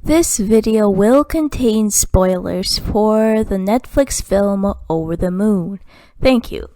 This video will contain spoilers for the Netflix film Over the Moon. Thank you.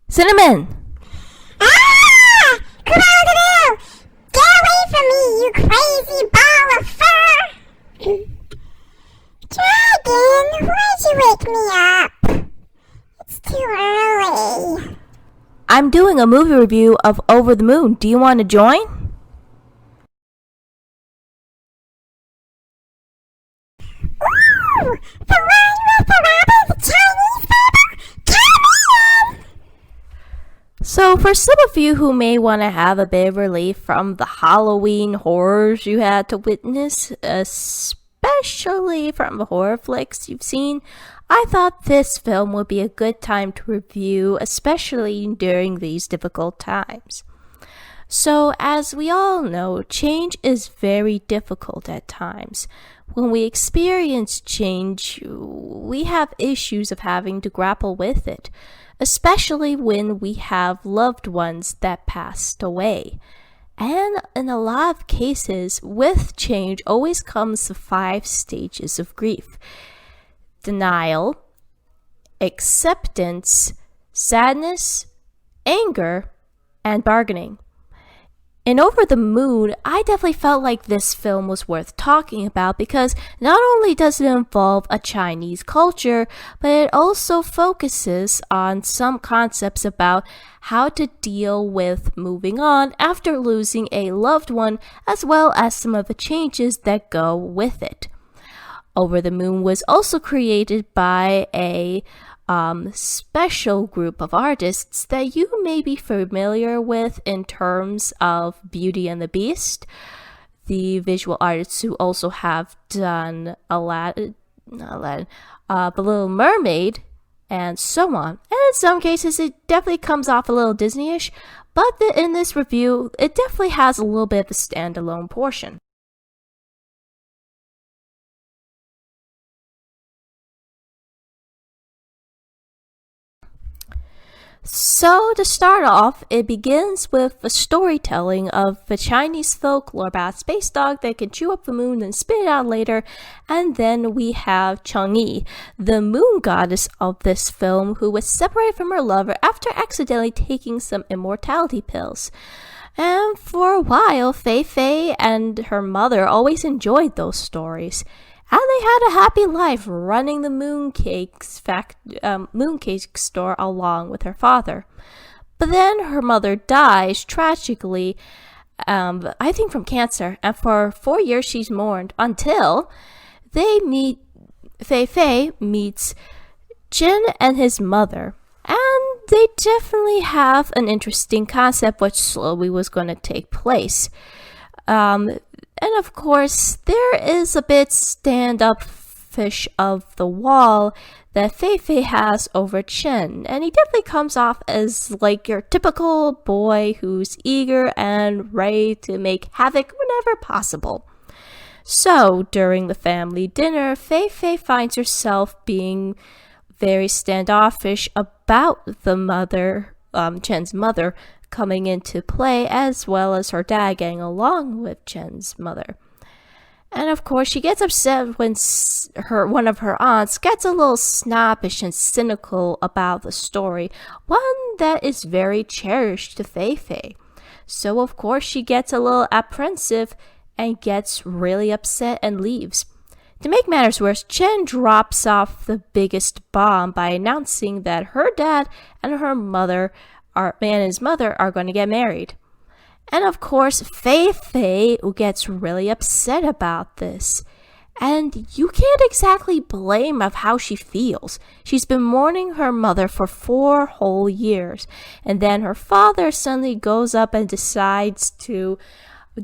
Cinnamon! Ah! Crocodile! Get away from me, you crazy ball of fur! Dragon, why'd you wake me up? It's too early. I'm doing a movie review of Over the Moon. Do you want to join? Ooh! The one with the rabbit, the Chinese fable? Come in! So, for some of you who may want to have a bit of relief from the Halloween horrors you had to witness, especially from the horror flicks you've seen, I thought this film would be a good time to review, especially during these difficult times. So, as we all know, change is very difficult at times. When we experience change, we have issues of having to grapple with it, especially when we have loved ones that passed away. And in a lot of cases, with change always comes the 5 stages of grief: denial, acceptance, sadness, anger, and bargaining. In Over the Moon, I definitely felt like this film was worth talking about because not only does it involve a Chinese culture, but it also focuses on some concepts about how to deal with moving on after losing a loved one, as well as some of the changes that go with it. Over the Moon was also created by a special group of artists that you may be familiar with in terms of Beauty and the Beast, the visual artists who also have done The Little Mermaid, and so on. And in some cases, it definitely comes off a little Disney-ish, but in this review, it definitely has a little bit of a standalone portion. So, to start off, it begins with the storytelling of the Chinese folklore about a space dog that can chew up the moon and spit it out later. And then we have Chang'e, the moon goddess of this film, who was separated from her lover after accidentally taking some immortality pills. And for a while, Fei Fei and her mother always enjoyed those stories. And they had a happy life running the mooncake store along with her father. But then her mother dies tragically, I think from cancer, and for 4 years she's mourned until Fei Fei meets Jin and his mother. And they definitely have an interesting concept which slowly was going to take place. And of course, there is a bit stand-up-ish of the wall that Fei Fei has over Chen, and he definitely comes off as like your typical boy who's eager and ready to make havoc whenever possible. So, during the family dinner, Fei Fei finds herself being very standoffish about the mother, Chen's mother, coming into play, as well as her dad getting along with Chen's mother. And of course, she gets upset when one of her aunts gets a little snobbish and cynical about the story, one that is very cherished to Fei Fei. So of course, she gets a little apprehensive and gets really upset and leaves. To make matters worse, Chen drops off the biggest bomb by announcing that her dad and his mother are going to get married. And of course, Fei Fei gets really upset about this. And you can't exactly blame of how she feels. She's been mourning her mother for 4 whole years. And then her father suddenly goes up and decides to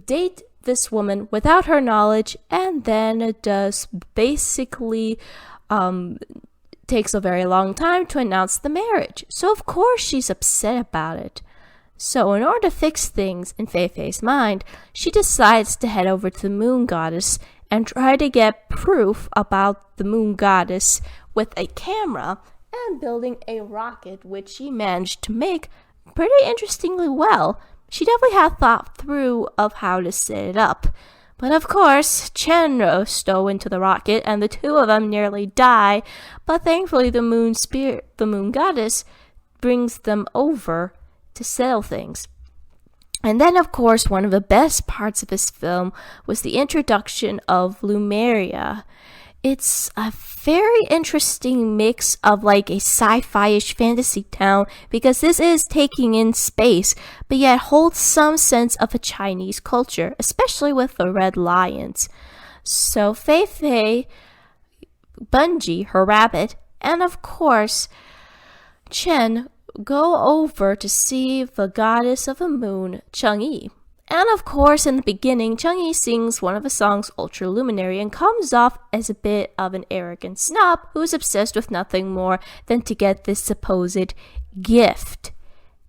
date this woman without her knowledge, and then does basically takes a very long time to announce the marriage. So of course she's upset about it. So in order to fix things in Fei Fei's mind, she decides to head over to the moon goddess and try to get proof about the moon goddess with a camera and building a rocket, which she managed to make pretty interestingly well. She definitely had thought through of how to set it up. But of course, Chen stole into the rocket and the two of them nearly die, but thankfully the moon goddess, brings them over to settle things. And then, of course, one of the best parts of this film was the introduction of Lumeria. It's a very interesting mix of like a sci-fi-ish fantasy town because this is taking in space, but yet holds some sense of a Chinese culture, especially with the red lions. So Fei Fei, Bungie, her rabbit, and of course, Chen go over to see the goddess of the moon, Chang'e. And of course, in the beginning, Chang'e sings one of the songs, Ultra Luminary, and comes off as a bit of an arrogant snob who is obsessed with nothing more than to get this supposed gift.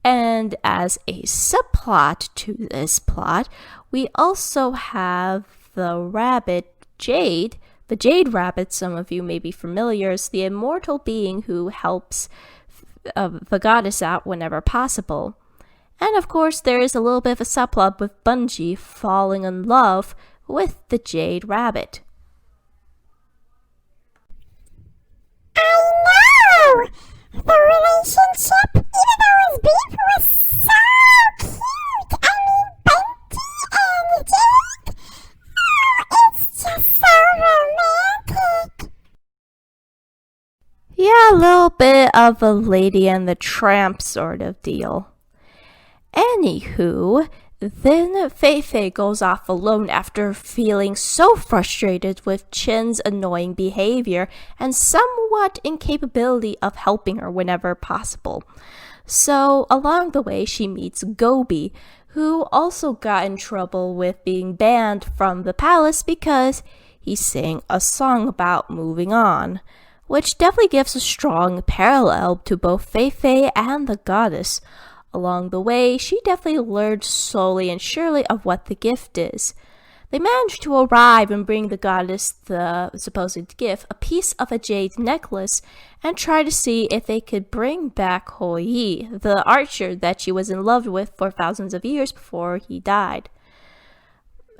And as a subplot to this plot, we also have the rabbit Jade. The Jade Rabbit, some of you may be familiar, is the immortal being who helps the goddess out whenever possible. And of course, there is a little bit of a subplot with Bungie falling in love with the Jade Rabbit. I know! The relationship, even though it's beef, was so cute! I mean, Bunty and Jade! Oh, it's just so romantic! Yeah, a little bit of a Lady and the Tramp sort of deal. Anywho, then Fei Fei goes off alone after feeling so frustrated with Chen's annoying behavior and somewhat incapability of helping her whenever possible. So along the way she meets Gobi, who also got in trouble with being banned from the palace because he sang a song about moving on, which definitely gives a strong parallel to both Fei Fei and the goddess. Along the way, she definitely learned slowly and surely of what the gift is. They managed to arrive and bring the goddess the supposed gift, a piece of a jade necklace, and try to see if they could bring back Hou Yi, the archer that she was in love with for thousands of years before he died.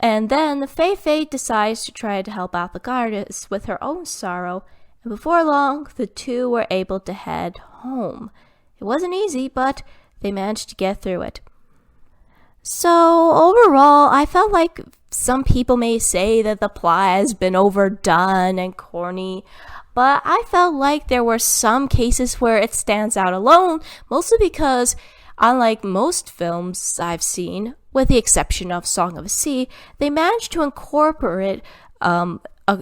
And then Fei Fei decides to try to help out the goddess with her own sorrow, and before long, the two were able to head home. It wasn't easy, but they managed to get through it. So overall, I felt like some people may say that the plot has been overdone and corny, but I felt like there were some cases where it stands out alone, mostly because, unlike most films I've seen, with the exception of Song of the Sea, they managed to incorporate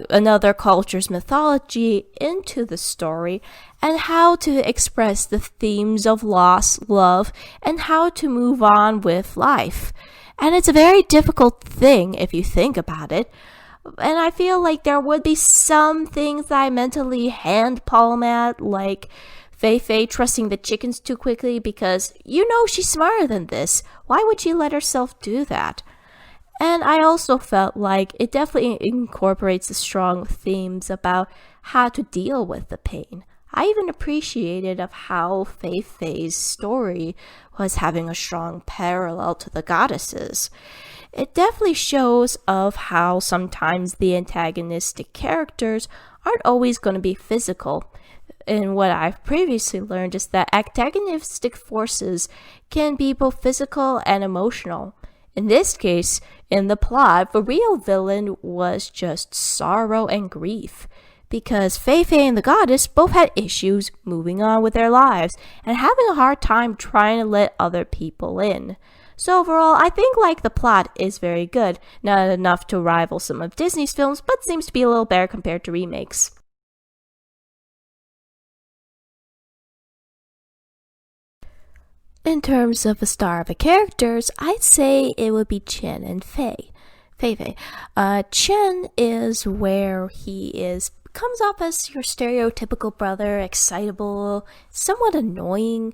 another culture's mythology into the story and how to express the themes of loss, love, and how to move on with life. And it's a very difficult thing if you think about it. And I feel like there would be some things that I mentally hand palm at, like Fei Fei trusting the chickens too quickly because you know she's smarter than this. Why would she let herself do that? And I also felt like it definitely incorporates the strong themes about how to deal with the pain. I even appreciated of how Fei Fei's story was having a strong parallel to the goddesses. It definitely shows of how sometimes the antagonistic characters aren't always going to be physical. And what I've previously learned is that antagonistic forces can be both physical and emotional. In this case, in the plot, the real villain was just sorrow and grief, because Fei Fei and the goddess both had issues moving on with their lives and having a hard time trying to let other people in. So overall, I think like the plot is very good, not enough to rival some of Disney's films, but seems to be a little better compared to remakes. In terms of a star of the characters, I'd say it would be Chen and Fei. Fei. Chen is where comes off as your stereotypical brother, excitable, somewhat annoying,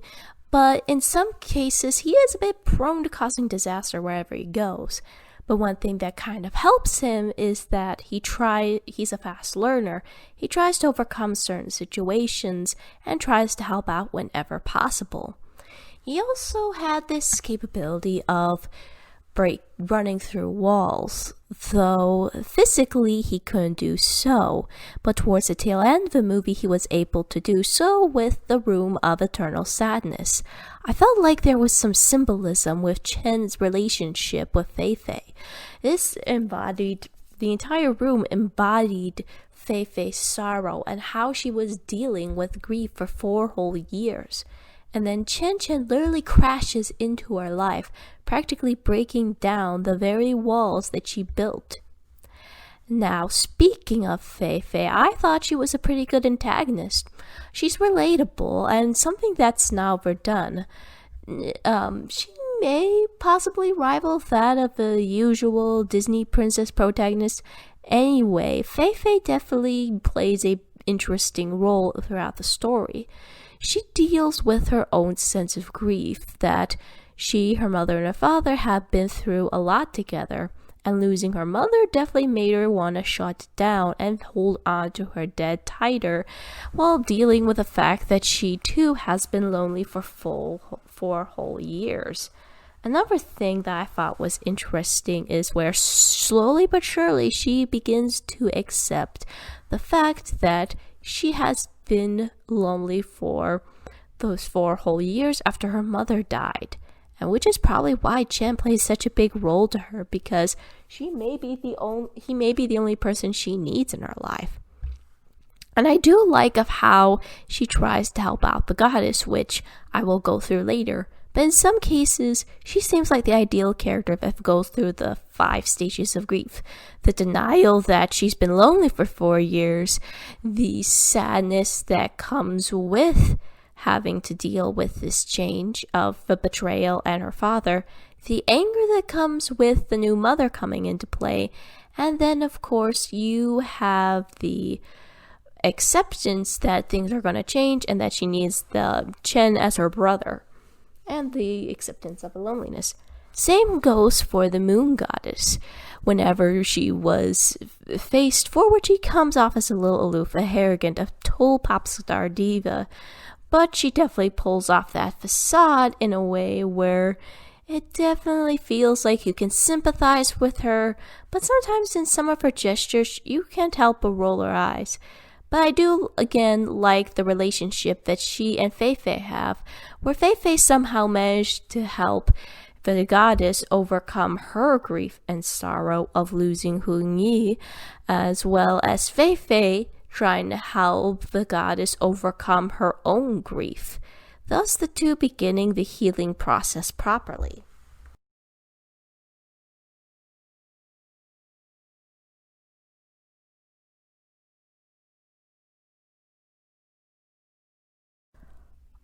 but in some cases he is a bit prone to causing disaster wherever he goes. But one thing that kind of helps him is that he's a fast learner. He tries to overcome certain situations and tries to help out whenever possible. He also had this capability of running through walls, though physically he couldn't do so, but towards the tail end of the movie he was able to do so with the Room of Eternal Sadness. I felt like there was some symbolism with Chen's relationship with Fei. The entire room embodied Fei's sorrow and how she was dealing with grief for 4 whole years. And then Chen literally crashes into her life, practically breaking down the very walls that she built. Now, speaking of Fei, I thought she was a pretty good antagonist. She's relatable and something that's now overdone. She may possibly rival that of the usual Disney princess protagonist. Anyway, Fei definitely plays an interesting role throughout the story. She deals with her own sense of grief that her mother, and her father have been through a lot together, and losing her mother definitely made her want to shut down and hold on to her dead tighter, while dealing with the fact that she too has been lonely for 4 whole years. Another thing that I thought was interesting is where slowly but surely she begins to accept the fact that she has been lonely for those 4 whole years after her mother died, and which is probably why Chen plays such a big role to her, he may be the only person she needs in her life. And I do like of how she tries to help out the goddess, which I will go through later. But in some cases, she seems like the ideal character that goes through the 5 stages of grief. The denial that she's been lonely for 4 years, the sadness that comes with having to deal with this change of the betrayal and her father, the anger that comes with the new mother coming into play, and then of course you have the acceptance that things are going to change and that she needs the Chen as her brother, and the acceptance of her loneliness. Same goes for the moon goddess. Whenever she was faced forward, she comes off as a little aloof, arrogant, a total pop star diva, but she definitely pulls off that facade in a way where it definitely feels like you can sympathize with her, but sometimes in some of her gestures you can't help but roll her eyes. But I do, again, like the relationship that she and Fei have, where Fei somehow managed to help the goddess overcome her grief and sorrow of losing Hun Yi, as well as Fei trying to help the goddess overcome her own grief, thus the two beginning the healing process properly.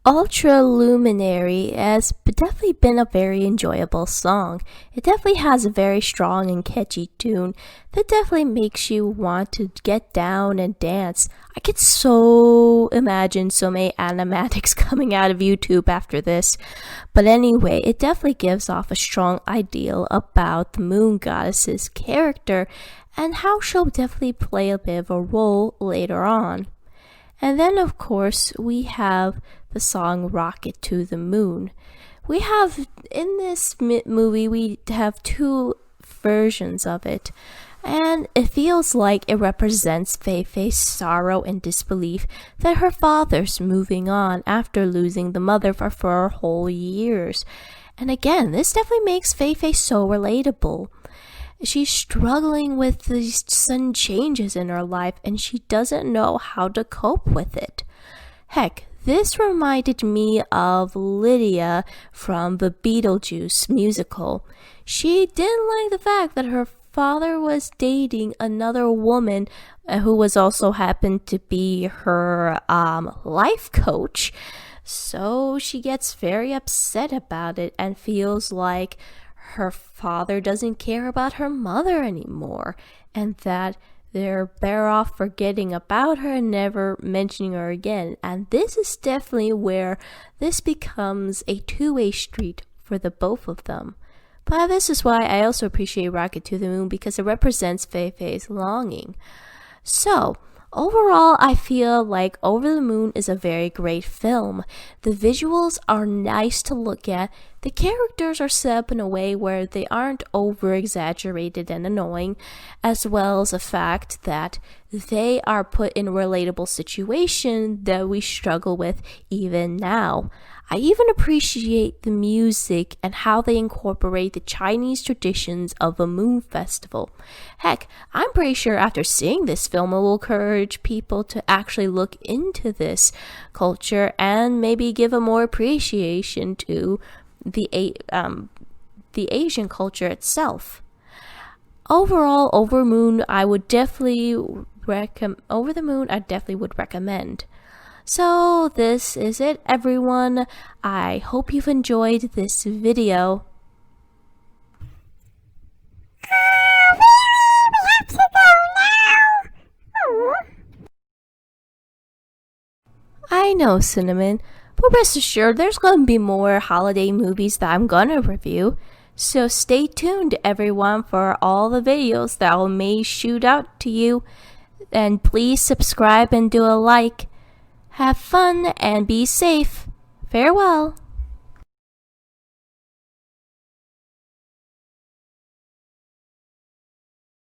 Ultra Luminary has definitely been a very enjoyable song. It definitely has a very strong and catchy tune that definitely makes you want to get down and dance. I could so imagine so many animatics coming out of YouTube after this. But anyway, it definitely gives off a strong ideal about the moon goddess's character and how she'll definitely play a bit of a role later on. And then, of course, we have the song Rocket to the Moon. We have, in this movie, we have 2 versions of it. And it feels like it represents Fei's sorrow and disbelief that her father's moving on after losing the mother for 4 whole years. And again, this definitely makes Fei so relatable. She's struggling with these sudden changes in her life and she doesn't know how to cope with it. Heck, This reminded me of Lydia from the Beetlejuice musical. She didn't like the fact that her father was dating another woman who was also happened to be her life coach. So she gets very upset about it and feels like her father doesn't care about her mother anymore, and that they're better off forgetting about her and never mentioning her again. And this is definitely where this becomes a two-way street for the both of them. But this is why I also appreciate Rocket to the Moon, because it represents Fei Fei's longing. So, overall, I feel like Over the Moon is a very great film. The visuals are nice to look at. The characters are set up in a way where they aren't over-exaggerated and annoying, as well as the fact that they are put in a relatable situation that we struggle with even now. I even appreciate the music and how they incorporate the Chinese traditions of a moon festival. Heck, I'm pretty sure after seeing this film, it will encourage people to actually look into this culture and maybe give a more appreciation to the Asian culture itself. Overall, Over the Moon, I definitely would recommend. So this is it, everyone. I hope you've enjoyed this video. We have to go now. I know, Cinnamon, but rest assured there's gonna be more holiday movies that I'm gonna review. So stay tuned, everyone, for all the videos that I may shoot out to you. And please subscribe and do a like. Have fun and be safe. Farewell.